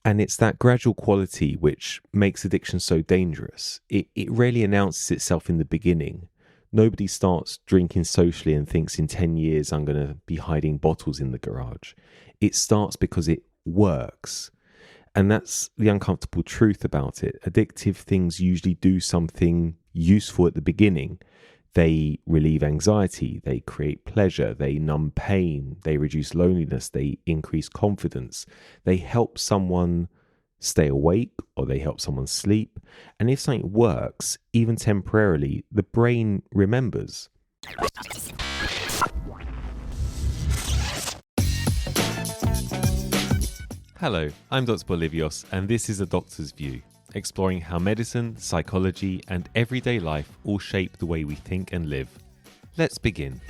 And it's that gradual quality which makes addiction so dangerous. It rarely announces itself in the beginning. Nobody starts drinking socially and thinks in 10 years I'm going to be hiding bottles in the garage. It starts because it works. And that's the uncomfortable truth about it. Addictive things usually do something useful at the beginning. They relieve anxiety, they create pleasure, they numb pain, they reduce loneliness, they increase confidence, they help someone stay awake or they help someone sleep. And if something works, even temporarily, the brain remembers. Hello, I'm Dr. Bolivios, and this is A Doctor's View, exploring how medicine, psychology, and everyday life all shape the way we think and live. Let's begin.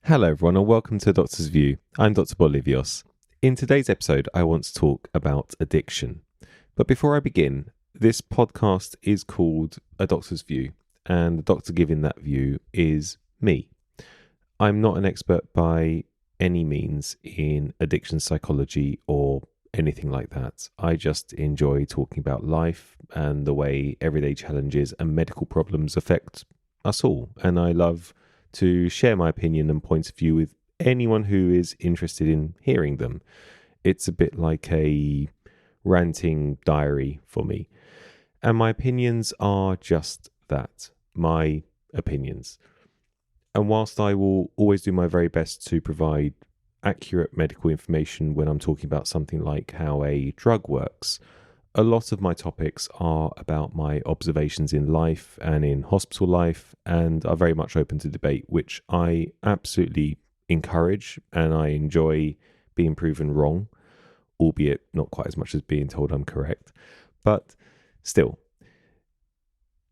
Hello everyone, and welcome to A Doctor's View. I'm Dr. Bolivios. In today's episode, I want to talk about addiction. But before I begin, this podcast is called A Doctor's View, and the doctor giving that view is me. I'm not an expert by any means in addiction psychology or anything like that. I just enjoy talking about life and the way everyday challenges and medical problems affect us all. And I love to share my opinion and points of view with anyone who is interested in hearing them. It's a bit like a ranting diary for me. And my opinions are just that, my opinions. And whilst I will always do my very best to provide accurate medical information when I'm talking about something like how a drug works, a lot of my topics are about my observations in life and in hospital life and are very much open to debate, which I absolutely encourage, and I enjoy being proven wrong, albeit not quite as much as being told I'm correct. But still,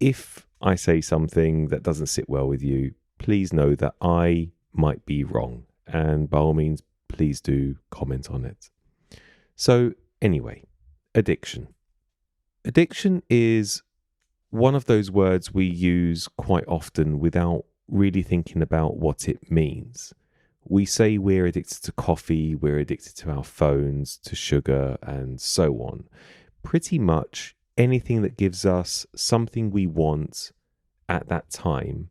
if I say something that doesn't sit well with you, please know that I might be wrong, and by all means, please do comment on it. So anyway, addiction. Addiction is one of those words we use quite often without really thinking about what it means. We say we're addicted to coffee, we're addicted to our phones, to sugar, and so on. Pretty much anything that gives us something we want at that time,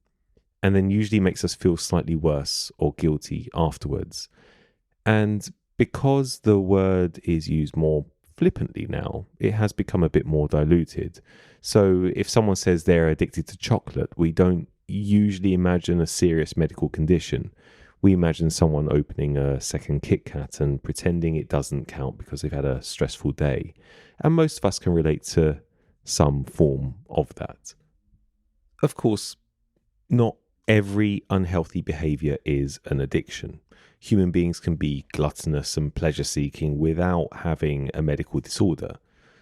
and then usually makes us feel slightly worse or guilty afterwards. And because the word is used more flippantly now, it has become a bit more diluted. So if someone says they're addicted to chocolate, we don't usually imagine a serious medical condition. We imagine someone opening a second Kit Kat and pretending it doesn't count because they've had a stressful day. And most of us can relate to some form of that. Of course, not every unhealthy behavior is an addiction. Human beings can be gluttonous and pleasure-seeking without having a medical disorder.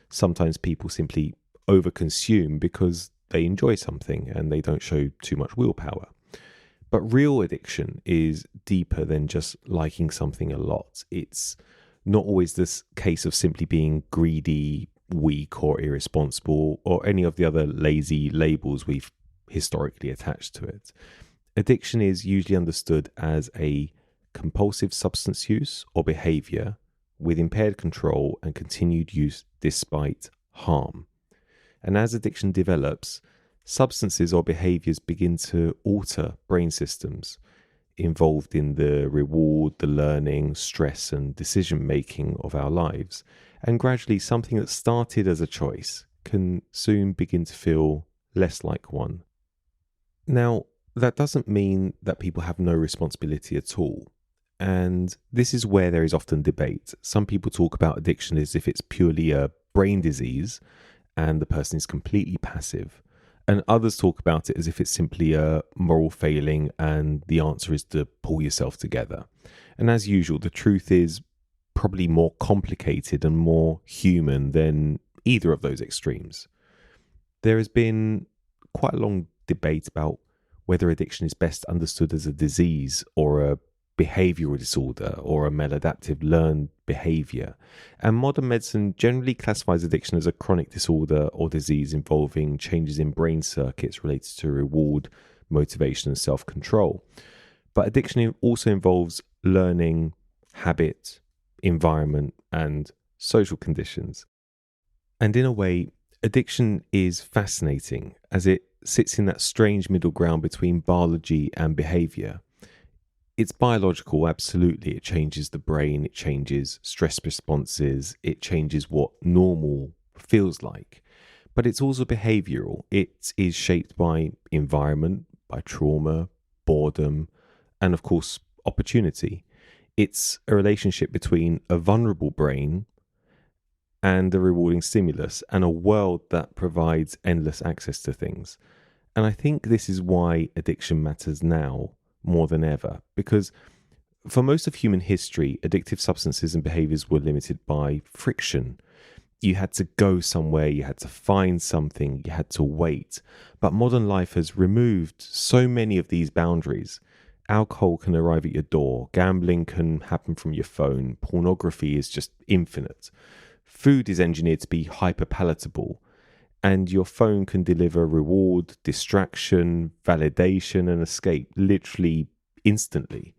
Sometimes people simply overconsume because they enjoy something and they don't show too much willpower. But real addiction is deeper than just liking something a lot. It's not always this case of simply being greedy, weak, or irresponsible, or any of the other lazy labels we've historically attached to it. Addiction is usually understood as a compulsive substance use or behavior with impaired control and continued use despite harm. And as addiction develops, substances or behaviors begin to alter brain systems involved in the reward, the learning, stress, and decision making of our lives. And gradually, something that started as a choice can soon begin to feel less like one. Now, that doesn't mean that people have no responsibility at all. And this is where there is often debate. Some people talk about addiction as if it's purely a brain disease and the person is completely passive. And others talk about it as if it's simply a moral failing and the answer is to pull yourself together. And as usual, the truth is probably more complicated and more human than either of those extremes. There has been quite a long debate about whether addiction is best understood as a disease or a behavioral disorder or a maladaptive learned behavior. And modern medicine generally classifies addiction as a chronic disorder or disease involving changes in brain circuits related to reward, motivation, and self-control. But addiction also involves learning habit, environment, and social conditions. And in a way, addiction is fascinating as it sits in that strange middle ground between biology and behavior. It's biological, absolutely. It changes the brain, it changes stress responses, it changes what normal feels like. But it's also behavioral. It is shaped by environment, by trauma, boredom, and of course, opportunity. It's a relationship between a vulnerable brain and a rewarding stimulus and a world that provides endless access to things. And I think this is why addiction matters now more than ever, because for most of human history, addictive substances and behaviors were limited by friction. You had to go somewhere, you had to find something, you had to wait. But modern life has removed so many of these boundaries. Alcohol can arrive at your door, gambling can happen from your phone, pornography is just infinite. Food is engineered to be hyper palatable, and your phone can deliver reward, distraction, validation, and escape literally instantly.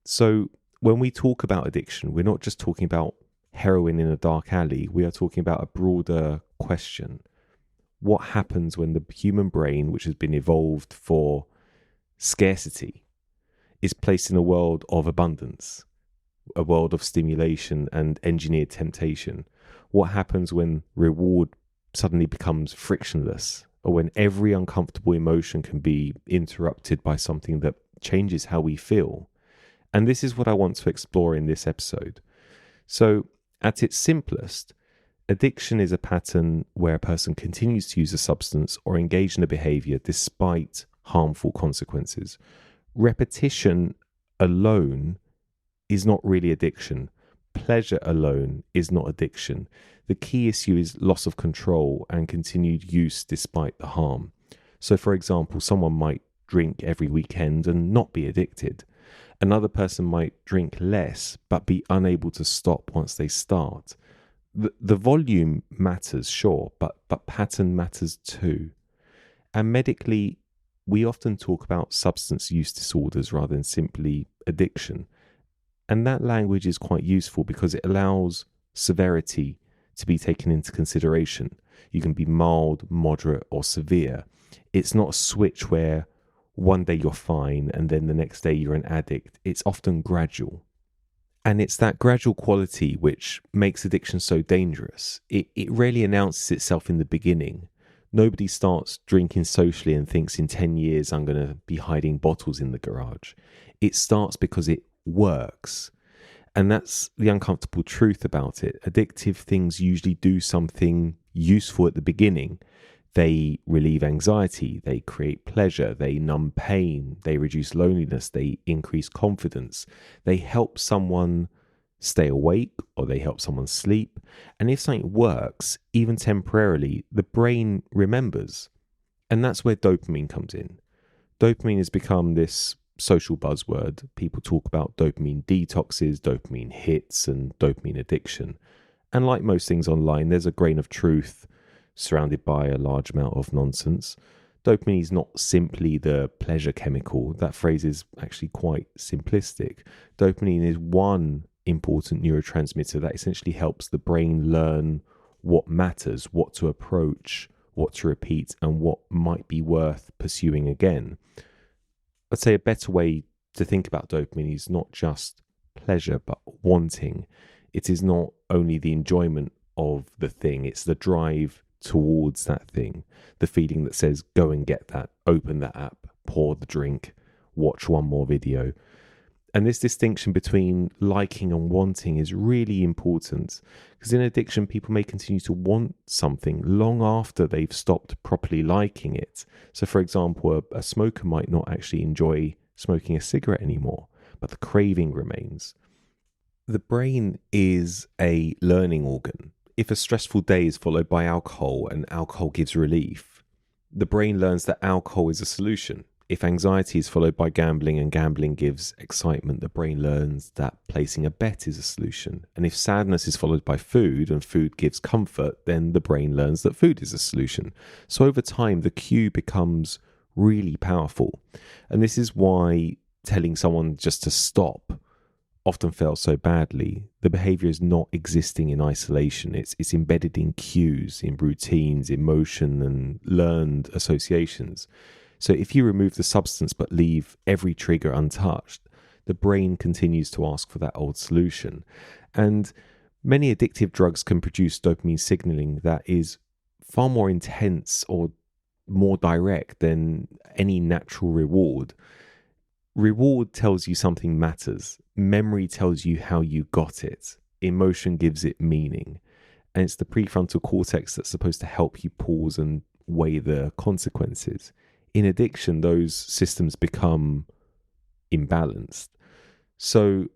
So when we talk about addiction, we're not just talking about heroin in a dark alley. We are talking about a broader question. What happens when the human brain, which has been evolved for scarcity, is placed in a world of abundance, a world of stimulation and engineered temptation? What happens when reward suddenly becomes frictionless, or when every uncomfortable emotion can be interrupted by something that changes how we feel? And this is what I want to explore in this episode. So, at its simplest, addiction is a pattern where a person continues to use a substance or engage in a behavior despite harmful consequences. Repetition alone is not really addiction. Pleasure alone is not addiction. The key issue is loss of control and continued use despite the harm. So, for example, someone might drink every weekend and not be addicted. Another person might drink less but be unable to stop once they start. The volume matters, sure, but pattern matters too. And medically, we often talk about substance use disorders rather than simply addiction. And that language is quite useful because it allows severity to be taken into consideration. You can be mild, moderate, or severe. It's not a switch where one day you're fine and then the next day you're an addict. It's often gradual. And it's that gradual quality which makes addiction so dangerous. It rarely announces itself in the beginning. Nobody starts drinking socially and thinks in 10 years I'm going to be hiding bottles in the garage. It starts because it works. And that's the uncomfortable truth about it. Addictive things usually do something useful at the beginning. They relieve anxiety, they create pleasure, they numb pain, they reduce loneliness, they increase confidence, they help someone stay awake or they help someone sleep. And if something works, even temporarily, the brain remembers. And that's where dopamine comes in. Dopamine has become this social buzzword. People talk about dopamine detoxes, dopamine hits, and dopamine addiction. And like most things online, there's a grain of truth surrounded by a large amount of nonsense. Dopamine is not simply the pleasure chemical. That phrase is actually quite simplistic. Dopamine is one important neurotransmitter that essentially helps the brain learn what matters, what to approach, what to repeat, and what might be worth pursuing again. I'd say a better way to think about dopamine is not just pleasure, but wanting. It is not only the enjoyment of the thing, it's the drive towards that thing, the feeling that says go and get that, open that app, pour the drink, watch one more video. And this distinction between liking and wanting is really important, because in addiction people may continue to want something long after they've stopped properly liking it. So for example, a smoker might not actually enjoy smoking a cigarette anymore, but the craving remains. The brain is a learning organ. If a stressful day is followed by alcohol and alcohol gives relief, the brain learns that alcohol is a solution. If anxiety is followed by gambling and gambling gives excitement, the brain learns that placing a bet is a solution. And if sadness is followed by food and food gives comfort, then the brain learns that food is a solution. So over time, the cue becomes really powerful. And this is why telling someone just to stop often fails so badly, the behavior is not existing in isolation. It's embedded in cues, in routines, emotion, and learned associations. So if you remove the substance but leave every trigger untouched, the brain continues to ask for that old solution. And many addictive drugs can produce dopamine signaling that is far more intense or more direct than any natural reward. Reward tells you something matters. Memory tells you how you got it. Emotion gives it meaning. And it's the prefrontal cortex that's supposed to help you pause and weigh the consequences. In addiction, those systems become imbalanced. So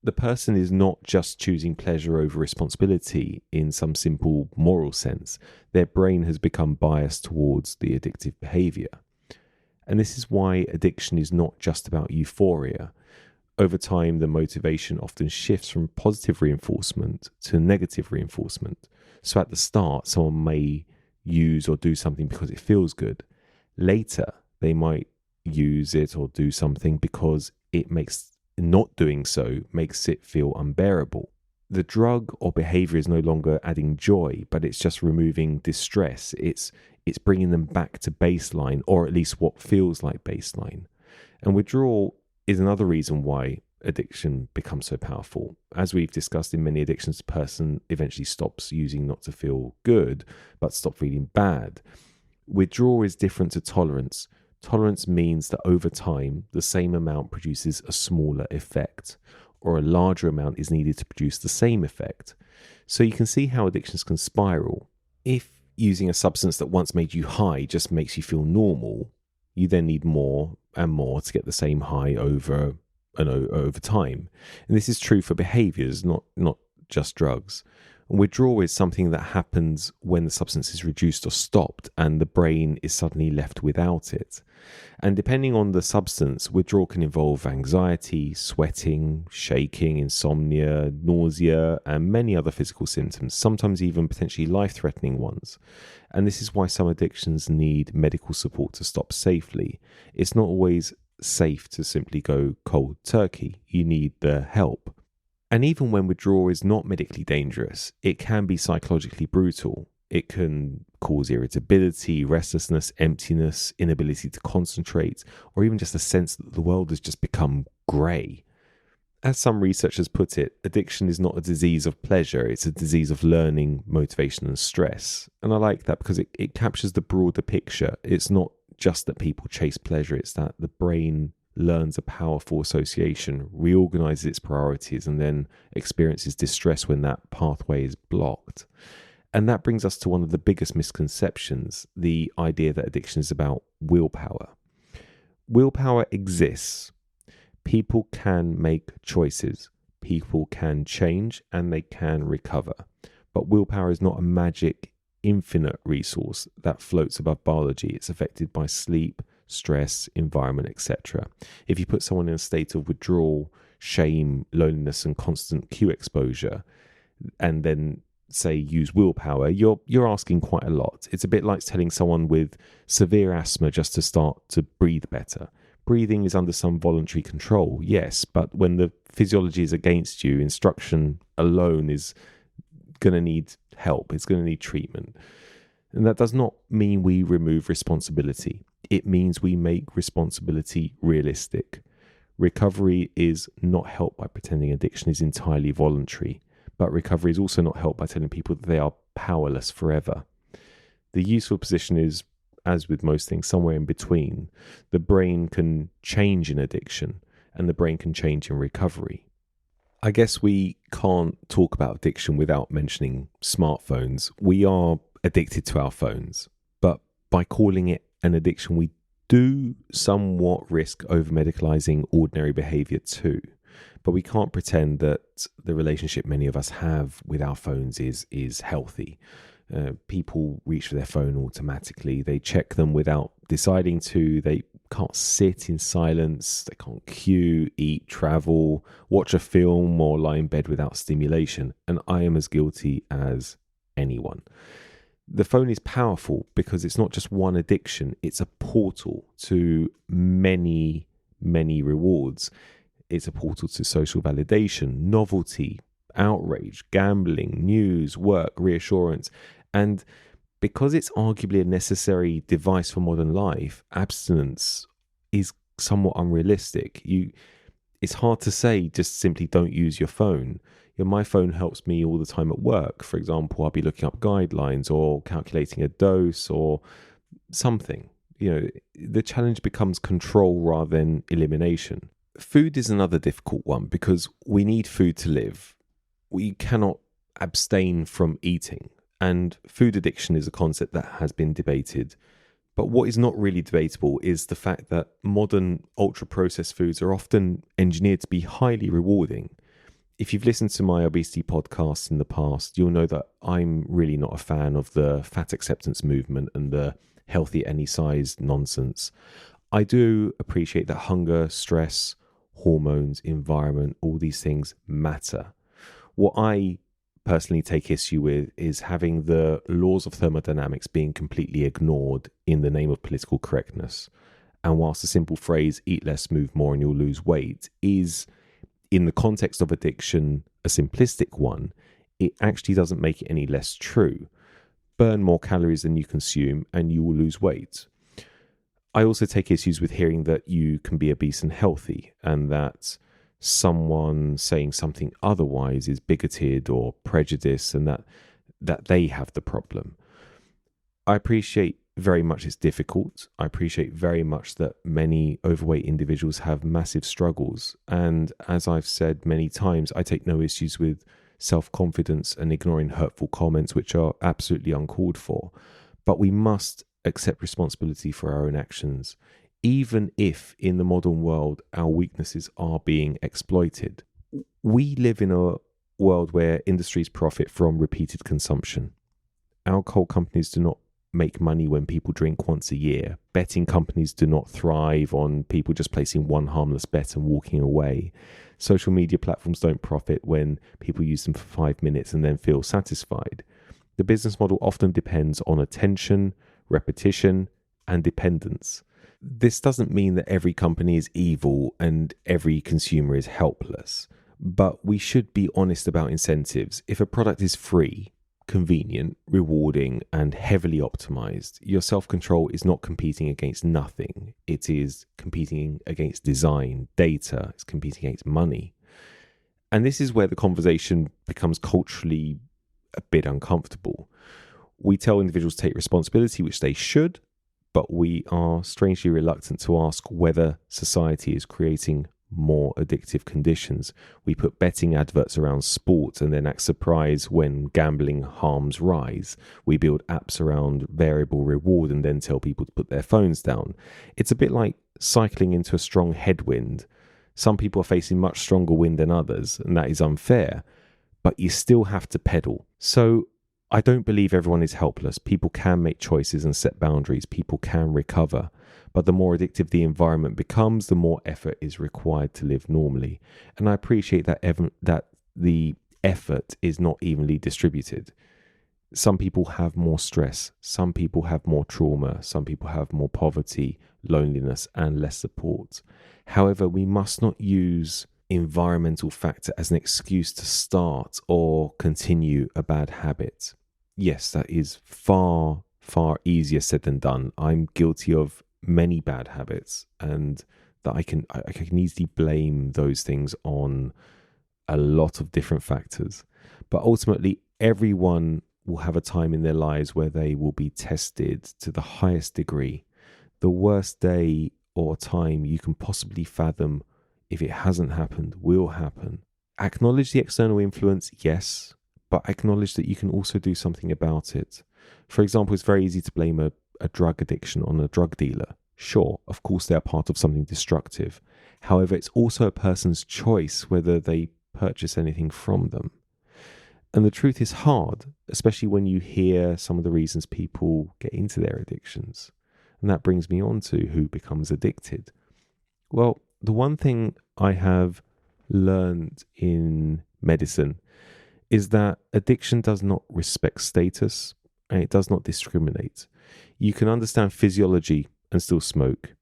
the person is not just choosing pleasure over responsibility in some simple moral sense. Their brain has become biased towards the addictive behavior. And this is why addiction is not just about euphoria. Over time, the motivation often shifts from positive reinforcement to negative reinforcement. So at the start, someone may use or do something because it feels good. Later, they might use it or do something because it makes not doing so makes it feel unbearable. The drug or behavior is no longer adding joy, but it's just removing distress. It's bringing them back to baseline, or at least what feels like baseline. And withdrawal is another reason why addiction becomes so powerful. As we've discussed in many addictions, the person eventually stops using not to feel good, but stop feeling bad. Withdrawal is different to tolerance. Tolerance means that over time, the same amount produces a smaller effect, or a larger amount is needed to produce the same effect. So you can see how addictions can spiral. If using a substance that once made you high just makes you feel normal, you then need more and more to get the same high over time. And this is true for behaviors, not just drugs. Withdrawal is something that happens when the substance is reduced or stopped and the brain is suddenly left without it. And depending on the substance, withdrawal can involve anxiety, sweating, shaking, insomnia, nausea, and many other physical symptoms, sometimes even potentially life-threatening ones. And this is why some addictions need medical support to stop safely. It's not always safe to simply go cold turkey. You need the help. And even when withdrawal is not medically dangerous, it can be psychologically brutal. It can cause irritability, restlessness, emptiness, inability to concentrate, or even just a sense that the world has just become grey. As some researchers put it, addiction is not a disease of pleasure, it's a disease of learning, motivation, and stress. And I like that because it captures the broader picture. It's not just that people chase pleasure, it's that the brain learns a powerful association, reorganizes its priorities, and then experiences distress when that pathway is blocked. And that brings us to one of the biggest misconceptions, the idea that addiction is about willpower. Willpower exists. People can make choices. People can change and they can recover. But willpower is not a magic, infinite resource that floats above biology. It's affected by sleep, stress, environment, etc. If you put someone in a state of withdrawal, shame, loneliness, and constant cue exposure, and then say use willpower, you're asking quite a lot. It's a bit like telling someone with severe asthma just to start to breathe better. Breathing is under some voluntary control, yes, but when the physiology is against you, instruction alone is going to need help. It's going to need treatment. And that does not mean we remove responsibility. It means we make responsibility realistic. Recovery is not helped by pretending addiction is entirely voluntary, but recovery is also not helped by telling people that they are powerless forever. The useful position is, as with most things, somewhere in between. The brain can change in addiction, and the brain can change in recovery. I guess we can't talk about addiction without mentioning smartphones. We are addicted to our phones, but by calling it an addiction, we do somewhat risk over-medicalizing ordinary behavior too. But we can't pretend that the relationship many of us have with our phones is healthy. People reach for their phone automatically. They check them without deciding to. They can't sit in silence. They can't queue, eat, travel, watch a film, or lie in bed without stimulation. And I am as guilty as anyone. The phone is powerful because it's not just one addiction. It's a portal to many, many rewards. it's a portal to social validation, novelty, outrage, gambling, news, work, reassurance. And because it's arguably a necessary device for modern life, abstinence is somewhat unrealistic. It's hard to say just simply don't use your phone. My phone helps me all the time at work. For example, I'll be looking up guidelines or calculating a dose or something. The challenge becomes control rather than elimination. Food is another difficult one because we need food to live. We cannot abstain from eating. And food addiction is a concept that has been debated. But what is not really debatable is the fact that modern ultra-processed foods are often engineered to be highly rewarding. If you've listened to my obesity podcasts in the past, you'll know that I'm really not a fan of the fat acceptance movement and the healthy at any size nonsense. I do appreciate that hunger, stress, hormones, environment, all these things matter. What I personally take issue with is having the laws of thermodynamics being completely ignored in the name of political correctness. And whilst the simple phrase, eat less, move more, and you'll lose weight, is, in the context of addiction, a simplistic one, it actually doesn't make it any less true. Burn more calories than you consume and you will lose weight. I also take issues with hearing that you can be obese and healthy, and that someone saying something otherwise is bigoted or prejudiced, and that they have the problem. I appreciate very much it's difficult. I appreciate very much that many overweight individuals have massive struggles. And as I've said many times, I take no issues with self-confidence and ignoring hurtful comments, which are absolutely uncalled for. But we must accept responsibility for our own actions, even if in the modern world our weaknesses are being exploited. We live in a world where industries profit from repeated consumption. Alcohol companies do not make money when people drink once a year. Betting companies do not thrive on people just placing one harmless bet and walking away. Social media platforms don't profit when people use them for 5 minutes and then feel satisfied. The business model often depends on attention, repetition, and dependence. This doesn't mean that every company is evil and every consumer is helpless, but we should be honest about incentives. If a product is free, convenient, rewarding, and heavily optimized, your self-control is not competing against nothing. It is competing against design, data, it's competing against money. And this is where the conversation becomes culturally a bit uncomfortable. We tell individuals to take responsibility, which they should, but we are strangely reluctant to ask whether society is creating more addictive conditions. We put betting adverts around sport and then act surprised when gambling harms rise. We build apps around variable reward and then tell people to put their phones down. It's a bit like cycling into a strong headwind. Some people are facing much stronger wind than others, and that is unfair, but you still have to pedal. So I don't believe everyone is helpless. People can make choices and set boundaries. People can recover. But the more addictive the environment becomes, the more effort is required to live normally. And I appreciate that the effort is not evenly distributed. Some people have more stress. Some people have more trauma. Some people have more poverty, loneliness, and less support. However, we must not use environmental factor as an excuse to start or continue a bad habit. Yes, that is far, far easier said than done. I'm guilty of many bad habits, and that I can easily blame those things on a lot of different factors. But ultimately, everyone will have a time in their lives where they will be tested to the highest degree. The worst day or time you can possibly fathom, if it hasn't happened, will happen. Acknowledge the external influence, yes, but acknowledge that you can also do something about it. For example, it's very easy to blame a drug addiction on a drug dealer. Sure, of course they're part of something destructive. However, it's also a person's choice whether they purchase anything from them. And the truth is hard, especially when you hear some of the reasons people get into their addictions. And that brings me on to who becomes addicted. Well, the one thing I have learned in medicine is that addiction does not respect status and it does not discriminate. You can understand physiology and still smoke.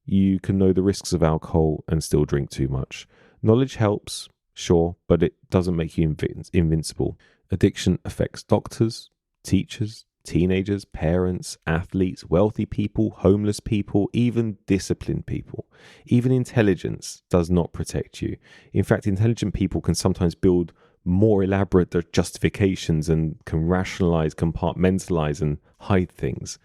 You can know the risks of alcohol and still drink too much. Knowledge helps, sure, but it doesn't make you invincible. Addiction affects doctors, teachers, teenagers, parents, athletes, wealthy people, homeless people, even disciplined people. Even intelligence does not protect you. In fact, intelligent people can sometimes build more elaborate justifications and can rationalize, compartmentalize, and hide things.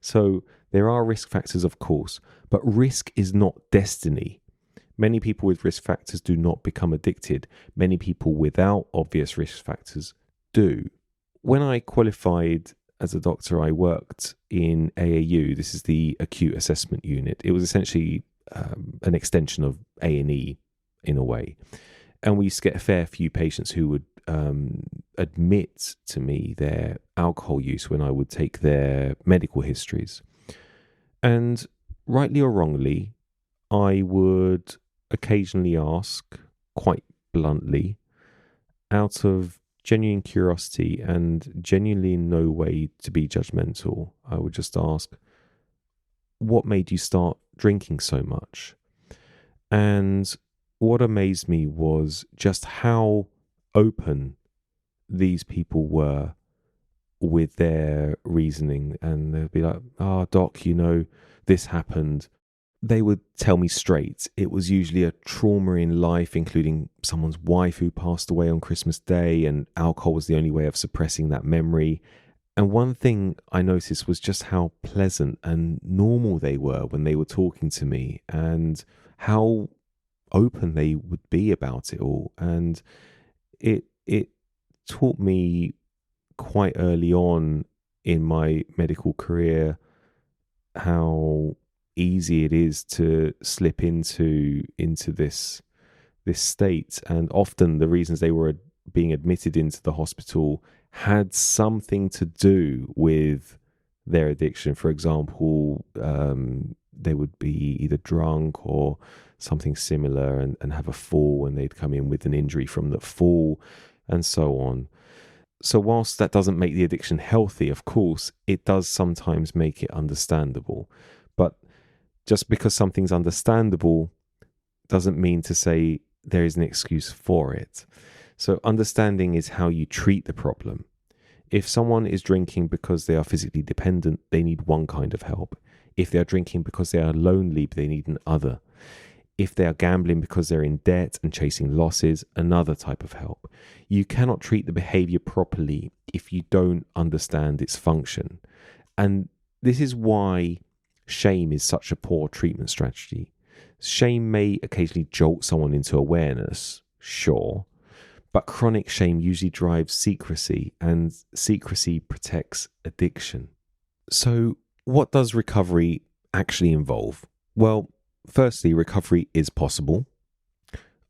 So there are risk factors, of course, but risk is not destiny. Many people with risk factors do not become addicted. Many people without obvious risk factors do. When I qualified as a doctor, I worked in AAU. This is the acute assessment unit. It was essentially an extension of A&E in a way. And we used to get a fair few patients who would admit to me their alcohol use when I would take their medical histories. And rightly or wrongly, I would occasionally ask, quite bluntly, out of genuine curiosity and genuinely in no way to be judgmental, I would just ask, what made you start drinking so much? And what amazed me was just how open these people were with their reasoning. And they'd be like, doc, this happened. They would tell me straight. It was usually a trauma in life, including someone's wife who passed away on Christmas Day, and alcohol was the only way of suppressing that memory. And one thing I noticed was just how pleasant and normal they were when they were talking to me, and how open they would be about it all. And it taught me quite early on in my medical career how easy it is to slip into this state. And often the reasons they were being admitted into the hospital had something to do with their addiction. For example, they would be either drunk or something similar and have a fall, and they'd come in with an injury from the fall and so on. So whilst that doesn't make the addiction healthy, of course, it does sometimes make it understandable. But just because something's understandable doesn't mean to say there is an excuse for it. So understanding is how you treat the problem. If someone is drinking because they are physically dependent, they need one kind of help. If they are drinking because they are lonely, they need another. If they are gambling because they're in debt and chasing losses, another type of help. You cannot treat the behavior properly if you don't understand its function. And this is why shame is such a poor treatment strategy. Shame may occasionally jolt someone into awareness, sure, but chronic shame usually drives secrecy, and secrecy protects addiction. So what does recovery actually involve? Well, firstly, recovery is possible.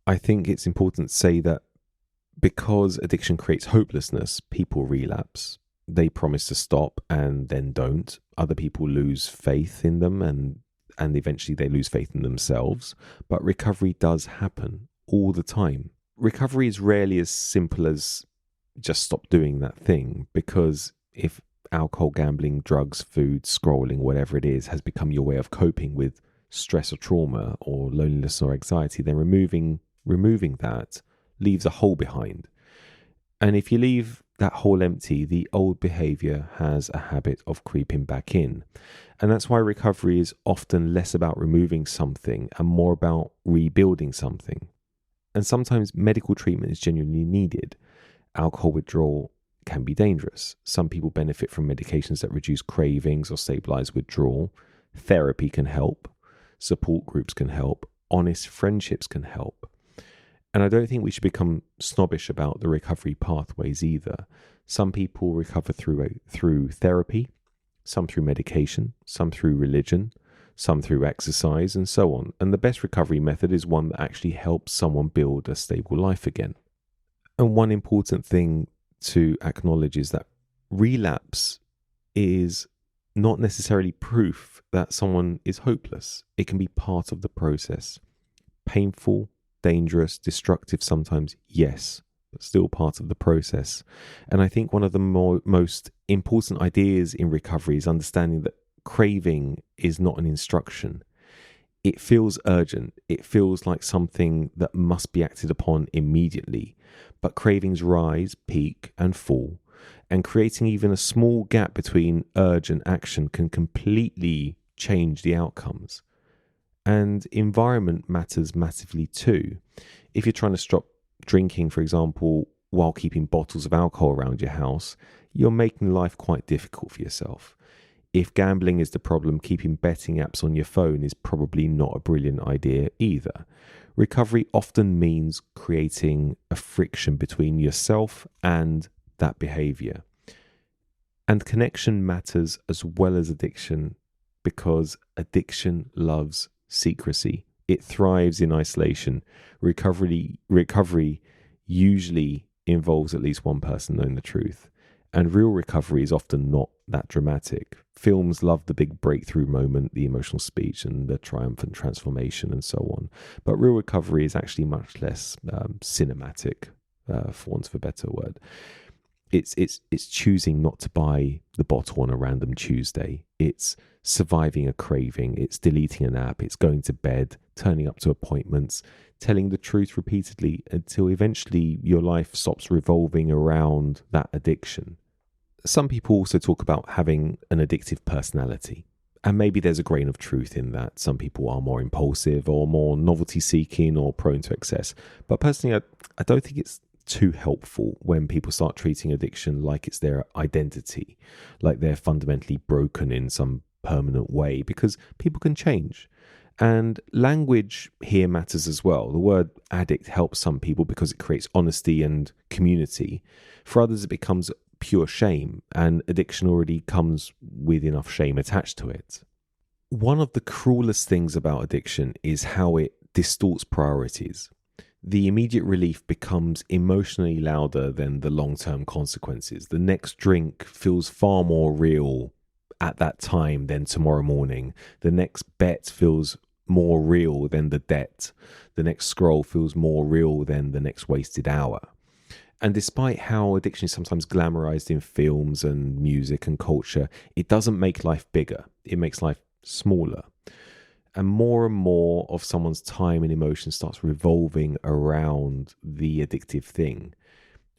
I think it's important to say that because addiction creates hopelessness, people relapse. They promise to stop and then don't. Other people lose faith in them and eventually they lose faith in themselves. But recovery does happen all the time. Recovery is rarely as simple as just stop doing that thing, because if alcohol, gambling, drugs, food, scrolling, whatever it is, has become your way of coping with stress or trauma or loneliness or anxiety, then removing that leaves a hole behind. And if you leave that hole empty, the old behavior has a habit of creeping back in. And that's why recovery is often less about removing something and more about rebuilding something. And sometimes medical treatment is genuinely needed. Alcohol withdrawal can be dangerous. Some people benefit from medications that reduce cravings or stabilize withdrawal. Therapy can help. Support groups can help. Honest friendships can help. And I don't think we should become snobbish about the recovery pathways either. Some people recover through therapy, some through medication, some through religion, some through exercise, and so on. And the best recovery method is one that actually helps someone build a stable life again. And one important thing to acknowledge is that relapse is not necessarily proof that someone is hopeless. It can be part of the process. Painful, dangerous, destructive sometimes, yes, but still part of the process. And I think one of the most important ideas in recovery is understanding that craving is not an instruction. It feels urgent. It feels like something that must be acted upon immediately. But cravings rise, peak, and fall. And creating even a small gap between urge and action can completely change the outcomes. And environment matters massively too. If you're trying to stop drinking, for example, while keeping bottles of alcohol around your house, you're making life quite difficult for yourself. If gambling is the problem, keeping betting apps on your phone is probably not a brilliant idea either. Recovery often means creating a friction between yourself and that behavior. And connection matters as well as addiction, because addiction loves secrecy. It thrives in isolation. Recovery usually involves at least one person knowing the truth. And real recovery is often not that dramatic. Films love the big breakthrough moment, the emotional speech, and the triumphant transformation, and so on. But real recovery is actually much less cinematic, for want of a better word. It's choosing not to buy the bottle on a random Tuesday. It's surviving a craving. It's deleting an app. It's going to bed, turning up to appointments, telling the truth repeatedly until eventually your life stops revolving around that addiction. Some people also talk about having an addictive personality. And maybe there's a grain of truth in that. Some people are more impulsive or more novelty seeking or prone to excess. But personally, I don't think it's too helpful when people start treating addiction like it's their identity, like they're fundamentally broken in some permanent way, because people can change. And language here matters as well. The word addict helps some people because it creates honesty and community. For others, it becomes pure shame, and addiction already comes with enough shame attached to it. One of the cruelest things about addiction is how it distorts priorities. The immediate relief becomes emotionally louder than the long-term consequences. The next drink feels far more real at that time than tomorrow morning. The next bet feels more real than the debt. The next scroll feels more real than the next wasted hour. And despite how addiction is sometimes glamorized in films and music and culture, it doesn't make life bigger. It makes life smaller. And more of someone's time and emotion starts revolving around the addictive thing.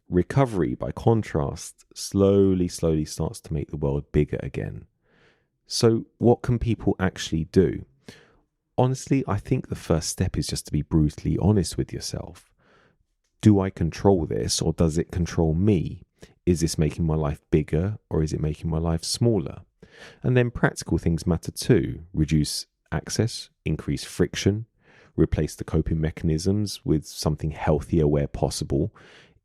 Recovery, by contrast, slowly starts to make the world bigger again. So what can people actually do? Honestly, I think the first step is just to be brutally honest with yourself. Do I control this, or does it control me? Is this making my life bigger, or is it making my life smaller? And then practical things matter too. Reduce access, increase friction, replace the coping mechanisms with something healthier where possible,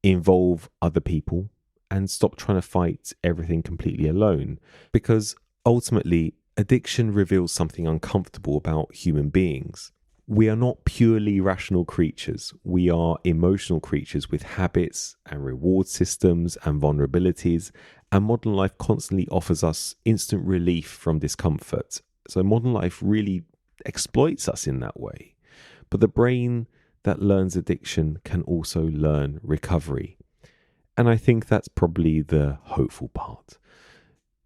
involve other people, and stop trying to fight everything completely alone. Because ultimately, addiction reveals something uncomfortable about human beings. We are not purely rational creatures. We are emotional creatures with habits and reward systems and vulnerabilities, and modern life constantly offers us instant relief from discomfort. So modern life really exploits us in that way. But the brain that learns addiction can also learn recovery. And I think that's probably the hopeful part.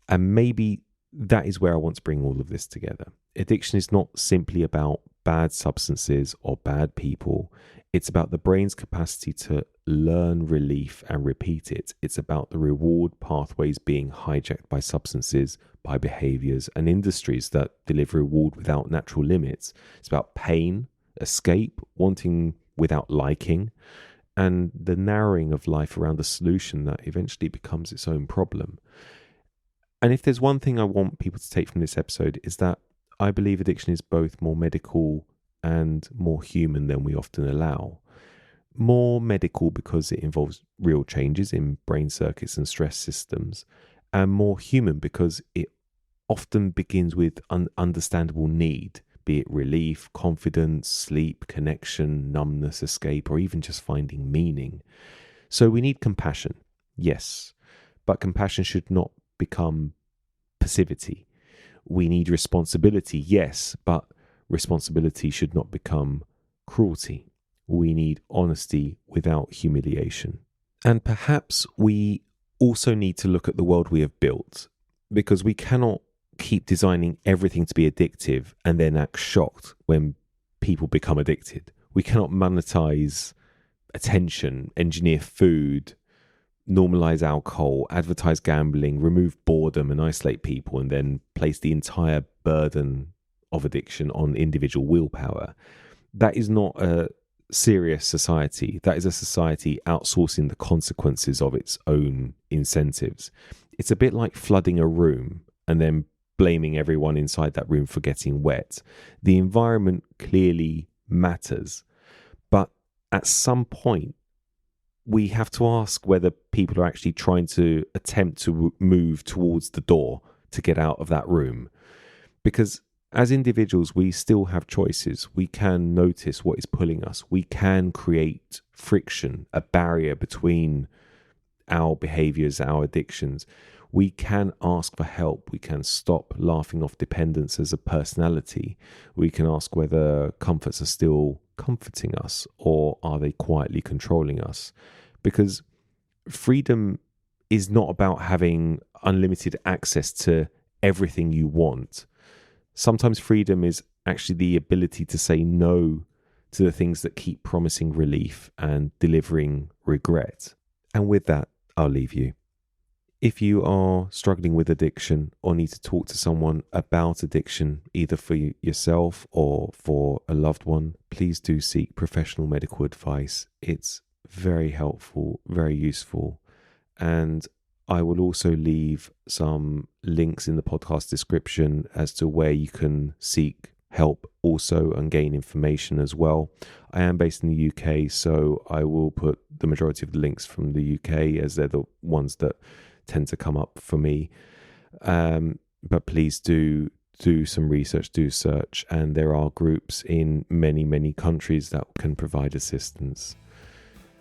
And maybe that is where I want to bring all of this together. Addiction is not simply about bad substances or bad people. It's about the brain's capacity to learn relief and repeat it. It's about the reward pathways being hijacked by substances, by behaviors and industries that deliver reward without natural limits. It's about pain, escape, wanting without liking, and the narrowing of life around a solution that eventually becomes its own problem. And if there's one thing I want people to take from this episode, is that I believe addiction is both more medical and more human than we often allow. More medical because it involves real changes in brain circuits and stress systems, and more human because it often begins with understandable need, be it relief, confidence, sleep, connection, numbness, escape, or even just finding meaning. So we need compassion, yes, but compassion should not become passivity. We need responsibility, yes, but responsibility should not become cruelty. We need honesty without humiliation. And perhaps we also need to look at the world we have built, because we cannot keep designing everything to be addictive and then act shocked when people become addicted. We cannot monetize attention, engineer food, normalize alcohol, advertise gambling, remove boredom and isolate people, and then place the entire burden of addiction on individual willpower. That is not a serious society. That is a society outsourcing the consequences of its own incentives. It's a bit like flooding a room and then blaming everyone inside that room for getting wet. The environment clearly matters, but at some point we have to ask whether people are actually trying to attempt to move towards the door to get out of that room. Because as individuals, we still have choices. We can notice what is pulling us. We can create friction, a barrier between our behaviors, our addictions. We can ask for help. We can stop laughing off dependence as a personality. We can ask whether comforts are still comforting us or are they quietly controlling us. Because freedom is not about having unlimited access to everything you want. Sometimes freedom is actually the ability to say no to the things that keep promising relief and delivering regret. And with that, I'll leave you. If you are struggling with addiction or need to talk to someone about addiction, either for yourself or for a loved one, please do seek professional medical advice. It's very helpful, very useful. And I will also leave some links in the podcast description as to where you can seek help also and gain information as well. I am based in the UK, so I will put the majority of the links from the UK as they're the ones that tend to come up for me. But please do some research, do search, and there are groups in many countries that can provide assistance.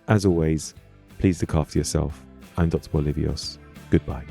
As always, please look after yourself. I'm Dr. Bolivios. Goodbye.